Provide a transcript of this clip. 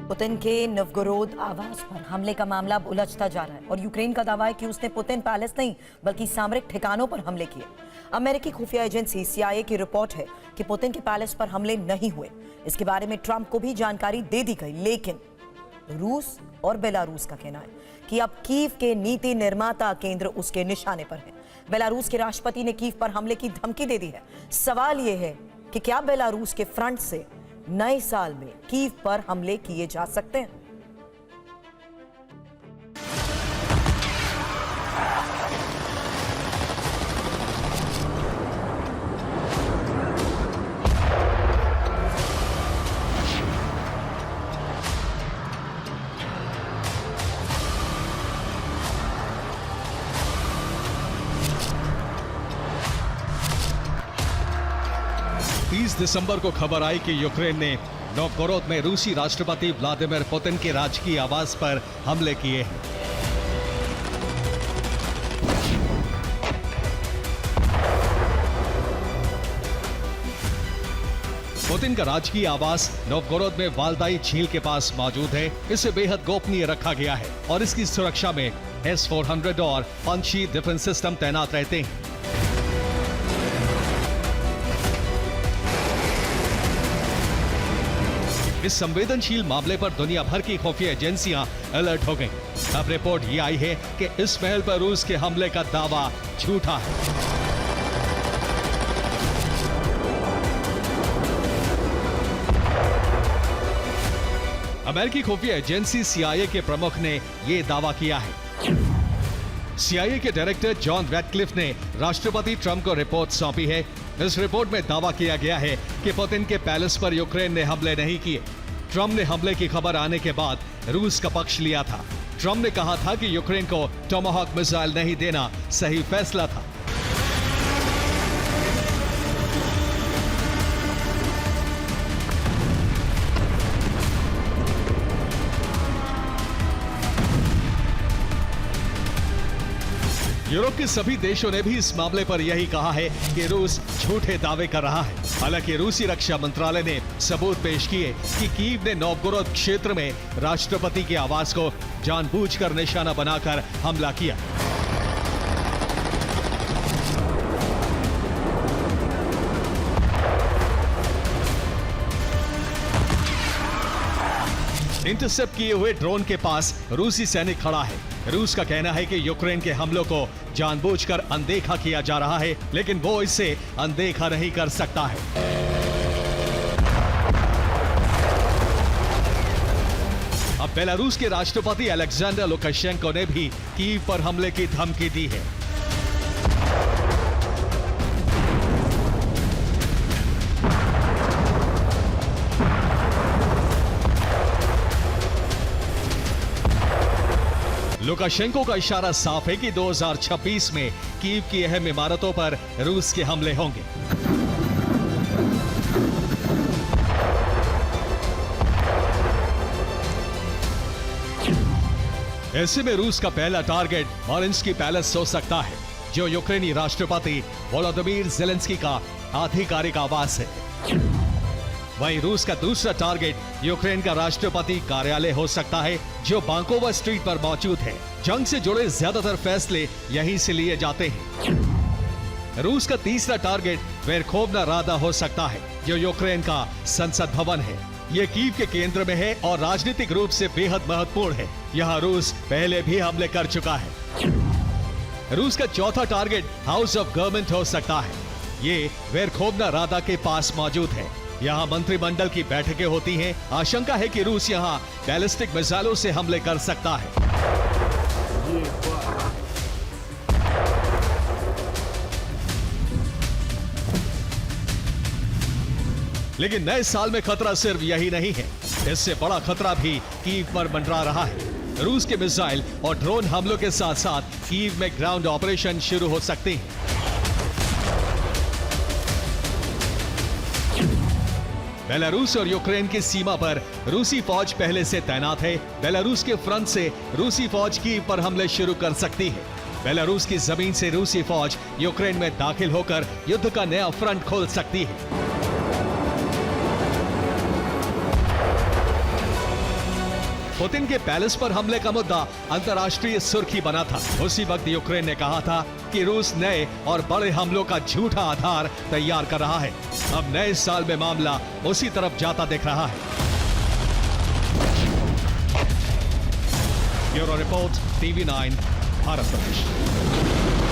Putin के नवगोरोद आवास पर हमले का मामला अब उलझता जा रहा है और यूक्रेन का दावा है कि उसने पुतिन पैलेस नहीं बल्कि सामरिक ठिकानों पर हमले किए। अमेरिकी खुफिया एजेंसी CIA की रिपोर्ट है कि पुतिन के पैलेस पर हमले नहीं हुए। इसके बारे में ट्रंप को भी जानकारी दे दी गई, लेकिन रूस और बेलारूस का कहना है कि अब कीव के नीति निर्माता केंद्र उसके निशाने पर है। बेलारूस के राष्ट्रपति ने कीव पर हमले की धमकी दे दी है। सवाल यह है कि क्या बेलारूस के फ्रंट से नए साल में कीव पर हमले किए जा सकते हैं? दिसंबर को खबर आई कि यूक्रेन ने नोवगोरोद में रूसी राष्ट्रपति व्लादिमीर पुतिन के राजकीय आवास पर हमले किए हैं। पुतिन का राजकीय आवास नोवगोरोद में वाल्दाई झील के पास मौजूद है। इसे बेहद गोपनीय रखा गया है और इसकी सुरक्षा में S-400 और पंछी डिफेंस सिस्टम तैनात रहते हैं। इस संवेदनशील मामले पर दुनिया भर की खुफिया एजेंसियां अलर्ट हो गईं। अब रिपोर्ट ये आई है कि इस महल पर रूस के हमले का दावा झूठा है। अमेरिकी खुफिया एजेंसी CIA के प्रमुख ने यह दावा किया है। CIA के डायरेक्टर जॉन रैडक्लिफ ने राष्ट्रपति ट्रंप को रिपोर्ट सौंपी है। इस रिपोर्ट में दावा किया गया है कि पुतिन के पैलेस पर यूक्रेन ने हमले नहीं किए। ट्रंप ने हमले की खबर आने के बाद रूस का पक्ष लिया था। ट्रंप ने कहा था कि यूक्रेन को टोमाहॉक मिसाइल नहीं देना सही फैसला था। यूरोप के सभी देशों ने भी इस मामले पर यही कहा है कि रूस झूठे दावे कर रहा है। हालांकि रूसी रक्षा मंत्रालय ने सबूत पेश किए कि कीव ने नोवगोरोद क्षेत्र में राष्ट्रपति के आवास को जानबूझकर निशाना बनाकर हमला किया। इंटरसेप्ट किए हुए ड्रोन के पास रूसी सैनिक खड़ा है। रूस का कहना है कि यूक्रेन के हमलों को जानबूझकर अनदेखा किया जा रहा है, लेकिन वो इसे अनदेखा नहीं कर सकता है। अब बेलारूस के राष्ट्रपति अलेक्जेंडर लुकाशेंको ने भी कीव पर हमले की धमकी दी है। लुकाशेंको का इशारा साफ है कि 2026 में कीव की अहम इमारतों पर रूस के हमले होंगे। ऐसे में रूस का पहला टारगेट मॉरिंस्की पैलेस हो सकता है, जो यूक्रेनी राष्ट्रपति वोलोदिमीर ज़ेलेंस्की का आधिकारिक आवास है। वहीं रूस का दूसरा टारगेट यूक्रेन का राष्ट्रपति कार्यालय हो सकता है, जो बांकोवा स्ट्रीट पर मौजूद है। जंग से जुड़े ज्यादातर फैसले यहीं से लिए जाते हैं। रूस का तीसरा टारगेट वेरखोवना रादा हो सकता है, जो यूक्रेन का संसद भवन है। यह कीव के केंद्र में है और राजनीतिक रूप से बेहद महत्वपूर्ण है। यहाँ रूस पहले भी हमले कर चुका है। रूस का चौथा टारगेट हाउस ऑफ गवर्नमेंट हो सकता है। ये वेरखोवना रादा के पास मौजूद है। यहाँ मंत्रिमंडल की बैठकें होती हैं। आशंका है कि रूस यहाँ बैलिस्टिक मिसाइलों से हमले कर सकता है। लेकिन नए साल में खतरा सिर्फ यही नहीं है। इससे बड़ा खतरा भी कीव पर मंडरा रहा है। रूस के मिसाइल और ड्रोन हमलों के साथ साथ कीव में ग्राउंड ऑपरेशन शुरू हो सकते हैं। बेलारूस और यूक्रेन की सीमा पर रूसी फौज पहले से तैनात है। बेलारूस के फ्रंट से रूसी फौज कीव पर हमले शुरू कर सकती है। बेलारूस की जमीन से रूसी फौज यूक्रेन में दाखिल होकर युद्ध का नया फ्रंट खोल सकती है। पुतिन के पैलेस पर हमले का मुद्दा अंतर्राष्ट्रीय सुर्खी बना था। उसी वक्त यूक्रेन ने कहा था कि रूस नए और बड़े हमलों का झूठा आधार तैयार कर रहा है। अब नए साल में मामला उसी तरफ जाता दिख रहा है। ब्यूरो रिपोर्ट, TV9, भारत प्रदेश।